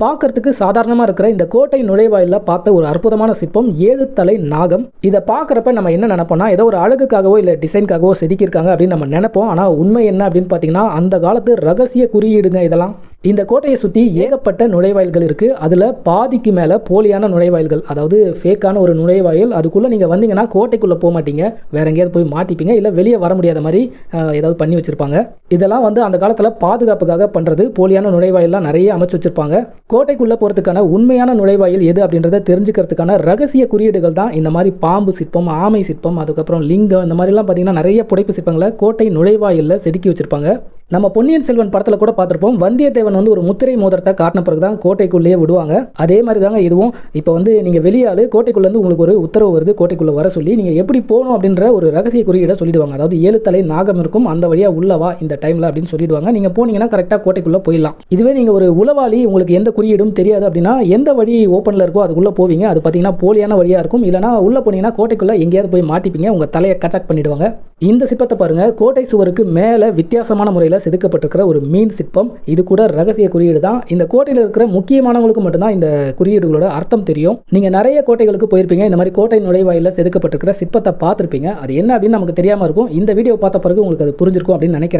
பார்க்கறதுக்கு சாதாரணமாக இருக்கிற இந்த கோட்டை நுழைவாயிலில் பார்த்த ஒரு அற்புதமான சிற்பம் 7 தலை நாகம். இதை பார்க்குறப்ப நம்ம என்ன நினைப்போம்னா, ஏதோ ஒரு அழகுக்காகவோ இல்லை டிசைனுக்காகவோ செதுக்கியிருக்காங்க அப்படின்னு நம்ம நினைப்போம். ஆனால் உண்மை என்ன அப்படின்னு பார்த்தீங்கன்னா, அந்த காலத்து ரகசிய குறியீடுங்க இதெல்லாம். இந்த கோட்டையை சுற்றி ஏகப்பட்ட நுழைவாயில்கள் இருக்குது. அதில் பாதிக்கு மேலே போலியான நுழைவாயில்கள், அதாவது ஃபேக்கான ஒரு நுழைவாயில். அதுக்குள்ளே நீங்கள் வந்தீங்கன்னா கோட்டைக்குள்ளே போக மாட்டீங்க, வேற எங்கேயாவது போய் மாட்டிப்பீங்க, இல்லை வெளியே வர முடியாத மாதிரி ஏதாவது பண்ணி வச்சுருப்பாங்க. இதெல்லாம் அந்த காலத்தில் பாதுகாப்புக்காக பண்ணுறது. போலியான நுழைவாயிலாம் நிறைய அமைச்சு வச்சுருப்பாங்க. கோட்டைக்குள்ளே போகிறதுக்கான உண்மையான நுழைவாயில் எது அப்படின்றத தெரிஞ்சுக்கிறதுக்கான ரகசிய குறியீடுகள் தான் இந்த மாதிரி பாம்பு சிற்பம், ஆமை சிற்பம், அதுக்கப்புறம் லிங்கம், இந்த மாதிரிலாம் பார்த்தீங்கன்னா நிறைய புடைப்பு சிற்பங்களை கோட்டை நுழைவாயிலில் செதுக்கி வச்சுருப்பாங்க. நம்ம பொன்னியின் செல்வன் படத்தில் கூட பார்த்துருப்போம். வந்தியத்தேவன் ஒரு முத்திரை மோதிரத்தை காட்டின பிறகு தான் கோட்டைக்குள்ளேயே விடுவாங்க. அதே மாதிரி தாங்க இதுவும். இப்போ நீங்கள் வெளியாள் கோட்டைக்குள்ளேருந்து உங்களுக்கு ஒரு உத்தரவு வருது கோட்டைக்குள்ளே வர சொல்லி, நீங்கள் எப்படி போகணும் அப்படின்ற ஒரு ரகசிய குறியீடை சொல்லிடுவாங்க. அதாவது 7 தலை நாகம் இருக்கும், அந்த வழியாக உள்ளவா இந்த டைமில் அப்படின்னு சொல்லிடுவாங்க. நீங்கள் போனீங்கன்னா கரெக்டாக கோட்டைக்குள்ளே போயிடலாம். இதுவே நீங்கள் ஒரு உளவாளி, உங்களுக்கு எந்த குறியீடும் தெரியாது அப்படின்னா, எந்த வழி ஓப்பனில் இருக்கோ அதுக்குள்ளே போவீங்க. அது பார்த்தீங்கன்னா போலியான வழியாக இருக்கும். இல்லைனா உள்ளே போனீங்கன்னா கோட்டைக்குள்ளே எங்கேயாவது போய் மாட்டிப்பீங்க, உங்கள் தலையை கச்சக் பண்ணிடுவாங்க. இந்த சிற்பத்தை பாருங்கள். கோட்டை சுவருக்கு மேலே வித்தியாசமான முறையில் செதுக்கப்பட்டிருக்கிற ஒரு மீன் சிற்பம். இது கூட ரகசிய குறியீடு தான். இந்த கோட்டையில் இருக்கிற முக்கியமானவங்களுக்கு மட்டும்தான் இந்த குறியீடுகளோட அர்த்தம் தெரியும். நீங்கள் நிறைய கோட்டைகளுக்கு போயிருப்பீங்க, இந்த மாதிரி கோட்டை நுழைவாயிலில் செதுக்கப்பட்டிருக்கிற சிற்பத்தை பார்த்துருப்பீங்க. அது என்ன அப்படின்னு நமக்கு தெரியாமல் இருக்கும். இந்த வீடியோ பார்த்த பிறகு உங்களுக்கு அது புரிஞ்சிருக்கும் அப்படின்னு நினைக்கிறேன்.